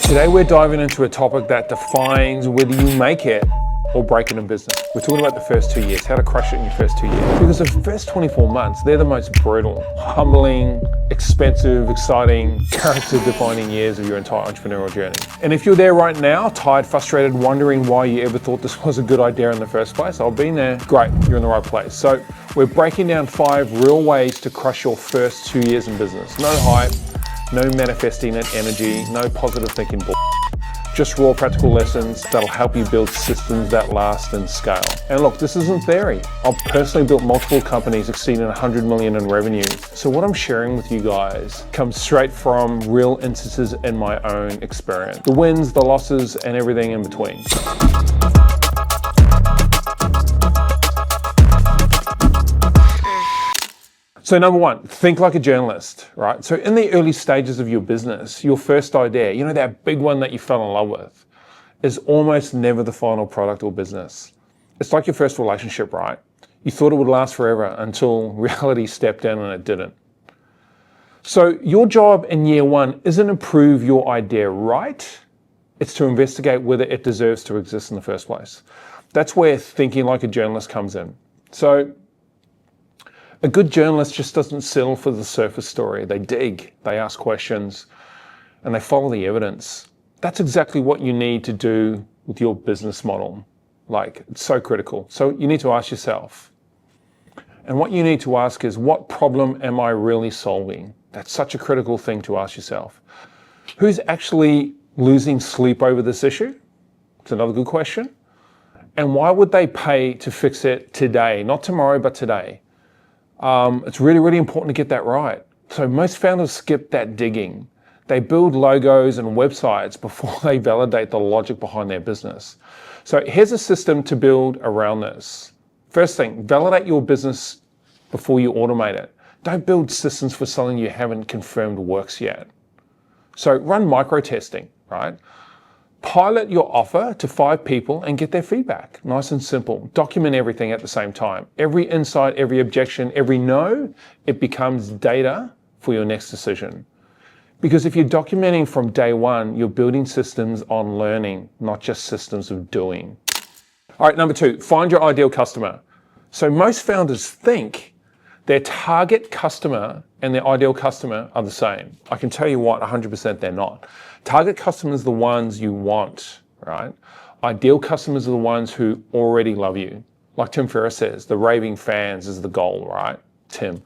Today we're diving into a topic that defines whether you make it or break it in business. We're talking about the first 2 years, how to crush it in your first 2 years. Because the first 24 months, they're the most brutal, humbling, expensive, exciting, character-defining years of your entire entrepreneurial journey. And if you're there right now, tired, frustrated, wondering why you ever thought this was a good idea in the first place, I've been there, great, you're in the right place. So we're breaking down 5 real ways to crush your first 2 years in business. No hype, no manifesting it energy, no positive thinking bull. Just raw practical lessons that'll help you build systems that last and scale. And look, this isn't theory. I've personally built multiple companies exceeding 100 million in revenue. So what I'm sharing with you guys comes straight from real instances in my own experience. The wins, the losses, and everything in between. So number one, think like a journalist, right? So in the early stages of your business, your first idea, you know, that big one that you fell in love with, is almost never the final product or business. It's like your first relationship, right? You thought it would last forever until reality stepped in and it didn't. So your job in year one isn't to prove your idea right, it's to investigate whether it deserves to exist in the first place. That's where thinking like a journalist comes in. So a good journalist just doesn't settle for the surface story. They dig, they ask questions, and they follow the evidence. That's exactly what you need to do with your business model. Like, it's so critical. So you need to ask yourself, and what you need to ask is, what problem am I really solving? That's such a critical thing to ask yourself. Who's actually losing sleep over this issue? It's another good question. And why would they pay to fix it today? Not tomorrow, but today. It's really, really important to get that right. So most founders skip that digging. They build logos and websites before they validate the logic behind their business. So here's a system to build around this. First thing, validate your business before you automate it. Don't build systems for something you haven't confirmed works yet. So run micro testing, right? Pilot your offer to 5 people and get their feedback. Nice and simple. Document everything at the same time. Every insight, every objection, every no, it becomes data for your next decision. Because if you're documenting from day one, you're building systems on learning, not just systems of doing. All right, number 2, find your ideal customer. So most founders think their target customer and their ideal customer are the same. I can tell you what, 100% they're not. Target customers are the ones you want, right? Ideal customers are the ones who already love you. Like Tim Ferriss says, the raving fans is the goal, right? Tim,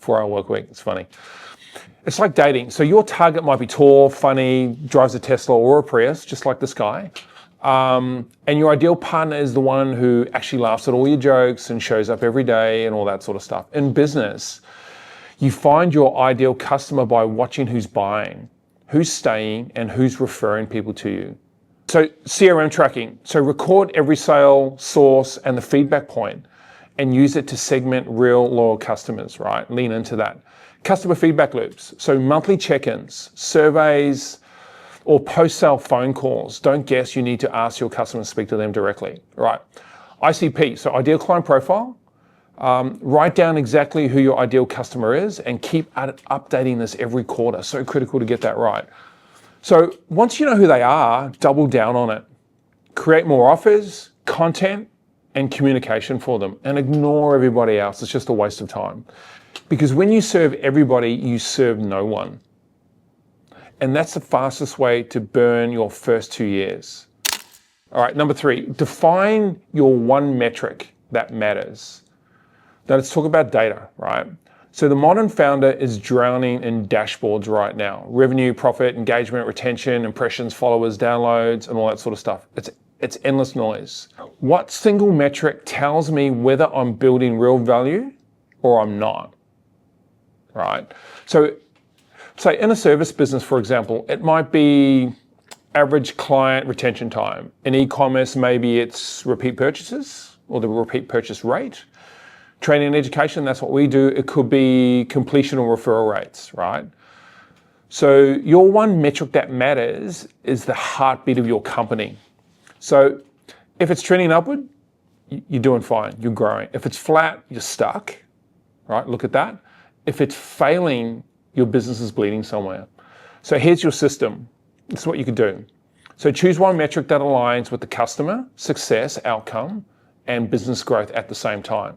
4-hour work week, it's funny. It's like dating. So your target might be tall, funny, drives a Tesla or a Prius, just like this guy. And your ideal partner is the one who actually laughs at all your jokes and shows up every day and all that sort of stuff. In business, you find your ideal customer by watching who's buying, who's staying, and who's referring people to you. So CRM tracking. So record every sale, source, and the feedback point and use it to segment real loyal customers, right? Lean into that. Customer feedback loops. So monthly check-ins, surveys, or post-sale phone calls. Don't guess, you need to ask your customers, speak to them directly, right? ICP, so ideal client profile. Write down exactly who your ideal customer is and keep updating this every quarter. So critical to get that right. So once you know who they are, double down on it. Create more offers, content, and communication for them, and ignore everybody else. It's just a waste of time. Because when you serve everybody, you serve no one. And that's the fastest way to burn your first 2 years. All right, number 3, define your one metric that matters. Now let's talk about data, right? So the modern founder is drowning in dashboards right now. Revenue, profit, engagement, retention, impressions, followers, downloads, and all that sort of stuff. It's endless noise. What single metric tells me whether I'm building real value or I'm not, right? So say in a service business, for example, it might be average client retention time. In e-commerce, maybe it's repeat purchases or the repeat purchase rate. Training and education, that's what we do. It could be completion or referral rates, right? So your one metric that matters is the heartbeat of your company. So if it's trending upward, you're doing fine, you're growing. If it's flat, you're stuck, right? Look at that. If it's failing, your business is bleeding somewhere. So here's your system. This is what you could do. So choose one metric that aligns with the customer success outcome and business growth at the same time.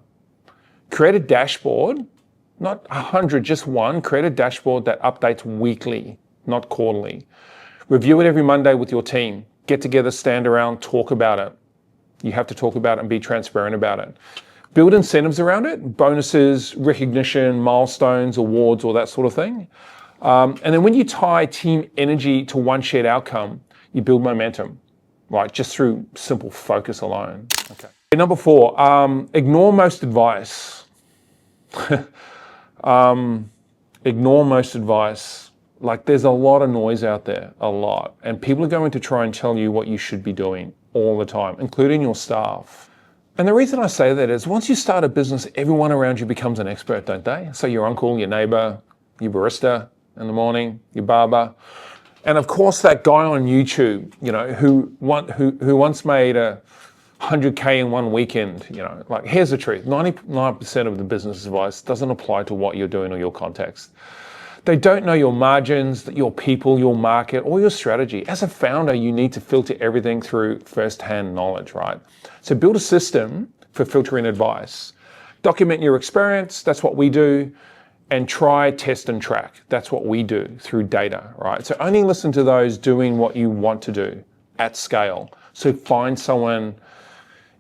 Create a dashboard, not 100, just one. Create a dashboard that updates weekly, not quarterly. Review it every Monday with your team. Get together, stand around, talk about it. You have to talk about it and be transparent about it. Build incentives around it, bonuses, recognition, milestones, awards, all that sort of thing. And then when you tie team energy to one shared outcome, you build momentum, right? Just through simple focus alone. Okay. Number 4, ignore most advice. Ignore most advice. Like, there's a lot of noise out there, a lot. And people are going to try and tell you what you should be doing all the time, including your staff. And the reason I say that is once you start a business, everyone around you becomes an expert, don't they? So your uncle, your neighbor, your barista in the morning, your barber. And of course, that guy on YouTube, who once made 100K in one weekend, like, here's the truth. 99% of the business advice doesn't apply to what you're doing or your context. They don't know your margins, your people, your market, or your strategy. As a founder, you need to filter everything through first-hand knowledge, right? So build a system for filtering advice. Document your experience, that's what we do. And try, test, and track. That's what we do through data, right? So only listen to those doing what you want to do at scale. So find someone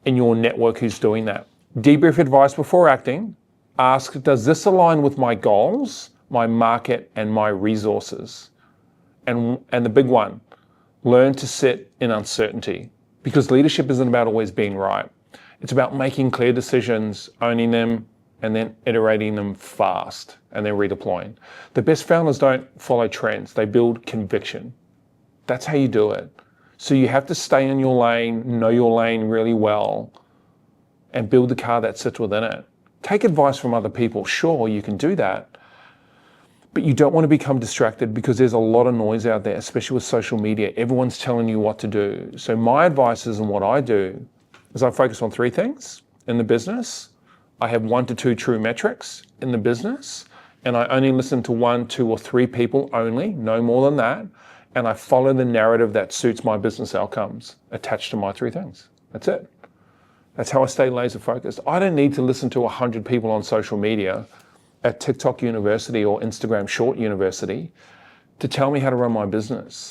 in your network who's doing that. Debrief advice before acting. Ask, does this align with my goals, my market, and my resources? And the big one, learn to sit in uncertainty, because leadership isn't about always being right. It's about making clear decisions, owning them, and then iterating them fast, and then redeploying. The best founders don't follow trends, they build conviction. That's how you do it. So you have to stay in your lane, know your lane really well, and build the car that sits within it. Take advice from other people, sure, you can do that, but you don't want to become distracted because there's a lot of noise out there, especially with social media. Everyone's telling you what to do. So my advice is, and what I do, is I focus on 3 things in the business. I have 1 to 2 true metrics in the business, and I only listen to 1, 2, or 3 people only, no more than that. And I follow the narrative that suits my business outcomes attached to my 3 things. That's it. That's how I stay laser focused. I don't need to listen to 100 people on social media at TikTok University or Instagram Short University to tell me how to run my business.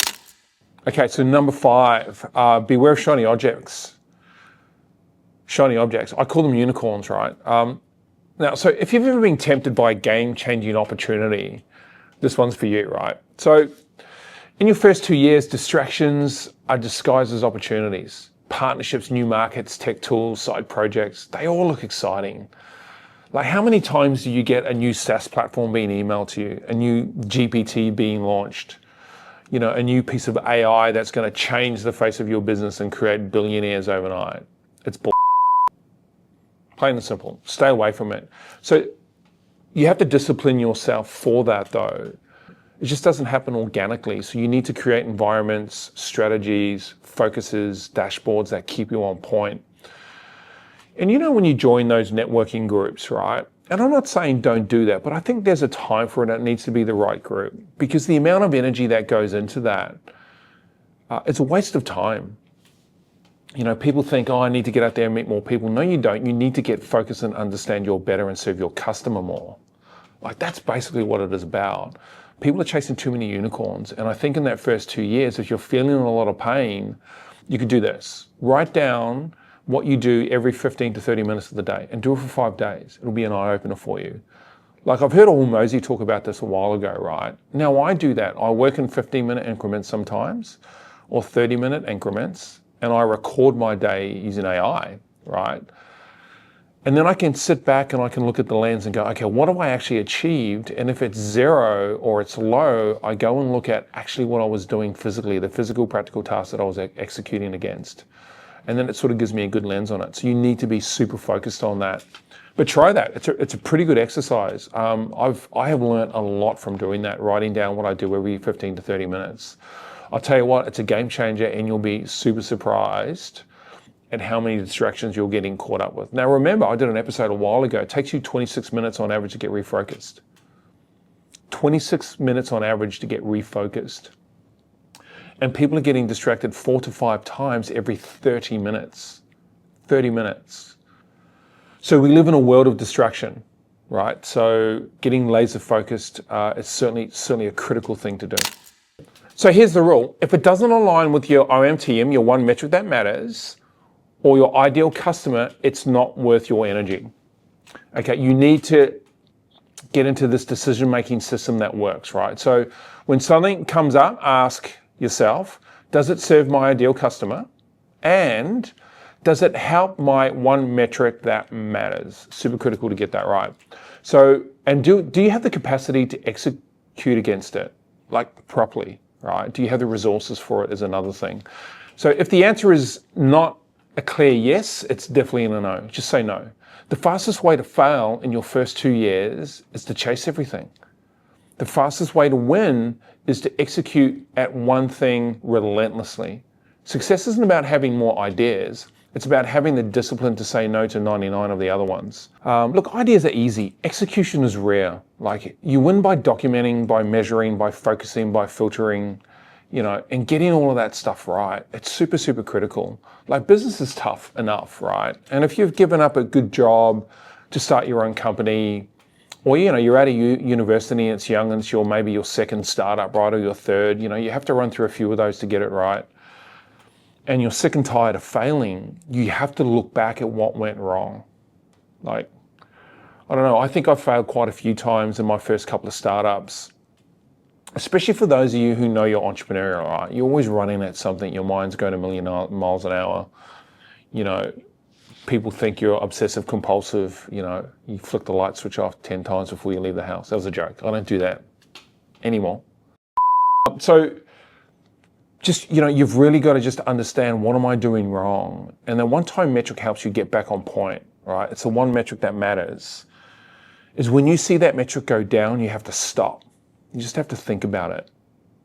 Okay, so number 5, beware of shiny objects. Shiny objects. I call them unicorns, right? Now, so if you've ever been tempted by a game-changing opportunity, this one's for you, right? So in your first 2 years, distractions are disguised as opportunities. Partnerships, new markets, tech tools, side projects, they all look exciting. Like, how many times do you get a new SaaS platform being emailed to you, a new GPT being launched, a new piece of AI that's going to change the face of your business and create billionaires overnight? It's bull. Plain and simple. Stay away from it. So you have to discipline yourself for that, though. It just doesn't happen organically. So you need to create environments, strategies, focuses, dashboards that keep you on point. And when you join those networking groups, right? And I'm not saying don't do that, but I think there's a time for it and it needs to be the right group, because the amount of energy that goes into that, it's a waste of time. People think, I need to get out there and meet more people. No, you don't. You need to get focused and understand you're better and serve your customer more. Like, that's basically what it is about. People are chasing too many unicorns. And I think in that first 2 years, if you're feeling a lot of pain, you could do this. Write down what you do every 15 to 30 minutes of the day and do it for 5 days. It'll be an eye-opener for you. Like, I've heard Al Mosey talk about this a while ago, right? Now I do that. I work in 15-minute increments sometimes, or 30-minute increments, and I record my day using AI, right? And then I can sit back and I can look at the lens and go, okay, what have I actually achieved? And if it's 0 or it's low, I go and look at actually what I was doing physically, the physical practical tasks that I was executing against. And then it sort of gives me a good lens on it. So you need to be super focused on that. But try that. It's a pretty good exercise. I have learned a lot from doing that, writing down what I do every 15 to 30 minutes. I'll tell you what, it's a game changer, and you'll be super surprised at how many distractions you're getting caught up with. Now remember, I did an episode a while ago. It takes you 26 minutes on average to get refocused. 26 minutes on average to get refocused. And people are getting distracted 4 to 5 times every 30 minutes. 30 minutes. So we live in a world of distraction, right? So getting laser focused is certainly a critical thing to do. So here's the rule. If it doesn't align with your OMTM, your one metric that matters, or your ideal customer, it's not worth your energy. Okay, you need to get into this decision-making system that works, right? So when something comes up, ask yourself, does it serve my ideal customer? And does it help my one metric that matters? Super critical to get that right. So, and do you have the capacity to execute against it, like properly, right? Do you have the resources for it is another thing. So if the answer is not a clear yes, it's definitely a no. Just say no. The fastest way to fail in your first 2 years is to chase everything. The fastest way to win is to execute at one thing relentlessly. Success isn't about having more ideas. It's about having the discipline to say no to 99 of the other ones. Look, ideas are easy. Execution is rare. Like, you win by documenting, by measuring, by focusing, by filtering, and getting all of that stuff right. It's super, super critical. Like, business is tough enough, right? And if you've given up a good job to start your own company, or you're at a university and it's young and it's maybe your second startup, right, or your third, you have to run through a few of those to get it right. And you're sick and tired of failing, you have to look back at what went wrong. Like, I don't know, I think I've failed quite a few times in my first couple of startups, especially for those of you who know you're entrepreneurial, right? You're always running at something, your mind's going a million miles an hour. People think you're obsessive compulsive, you flick the light switch off 10 times before you leave the house. That was a joke. I don't do that anymore. So just, you've really got to just understand, what am I doing wrong? And the one-time metric helps you get back on point, right? It's the one metric that matters. Is when you see that metric go down, you have to stop. You just have to think about it.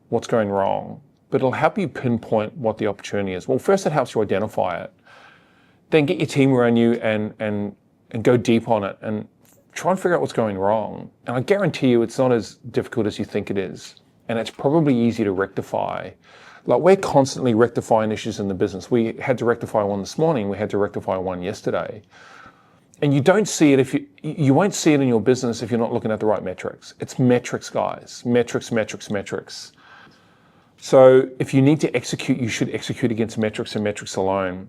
What's going wrong? But it'll help you pinpoint what the opportunity is. Well, first it helps you identify it. Then get your team around you and go deep on it and try and figure out what's going wrong. And I guarantee you it's not as difficult as you think it is. And it's probably easy to rectify. Like, we're constantly rectifying issues in the business. We had to rectify one this morning. We had to rectify one yesterday. And you don't see it you won't see it in your business if you're not looking at the right metrics. It's metrics, guys. Metrics, metrics, metrics. So if you need to execute, you should execute against metrics and metrics alone.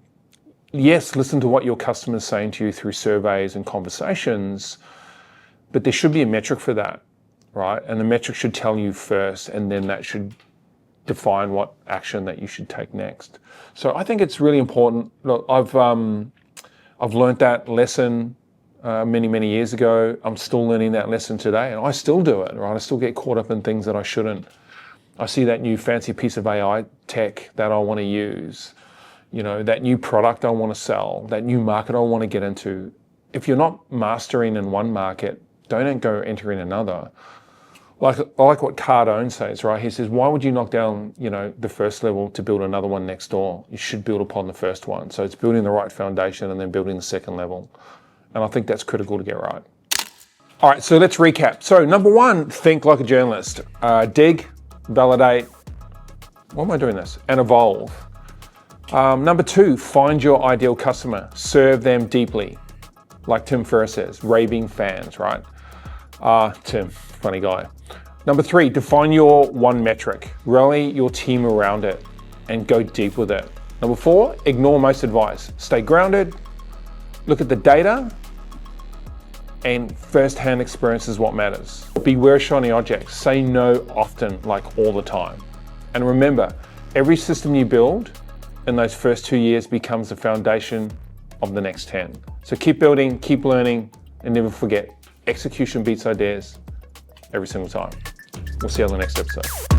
Yes, listen to what your customer's saying to you through surveys and conversations, but there should be a metric for that, right? And the metric should tell you first, and then that should define what action that you should take next. So I think it's really important. Look, I've learned that lesson many, many years ago. I'm still learning that lesson today, and I still do it, right? I still get caught up in things that I shouldn't. I see that new fancy piece of AI tech that I want to use, that new product I want to sell, that new market I want to get into. If you're not mastering in one market, don't go entering another. I like what Cardone says, right? He says, why would you knock down, the first level to build another one next door? You should build upon the first one. So it's building the right foundation and then building the second level. And I think that's critical to get right. All right, so let's recap. So number one, think like a journalist. Dig, validate, why am I doing this? And evolve. Number two, find your ideal customer. Serve them deeply. Like Tim Ferriss says, raving fans, right? Tim, funny guy. Number three, define your one metric. Rally your team around it and go deep with it. Number four, ignore most advice. Stay grounded, look at the data, and first-hand experience is what matters. Beware of shiny objects. Say no often, like all the time. And remember, every system you build in those first 2 years becomes the foundation of the next 10. So keep building, keep learning, and never forget, execution beats ideas every single time. We'll see you on the next episode.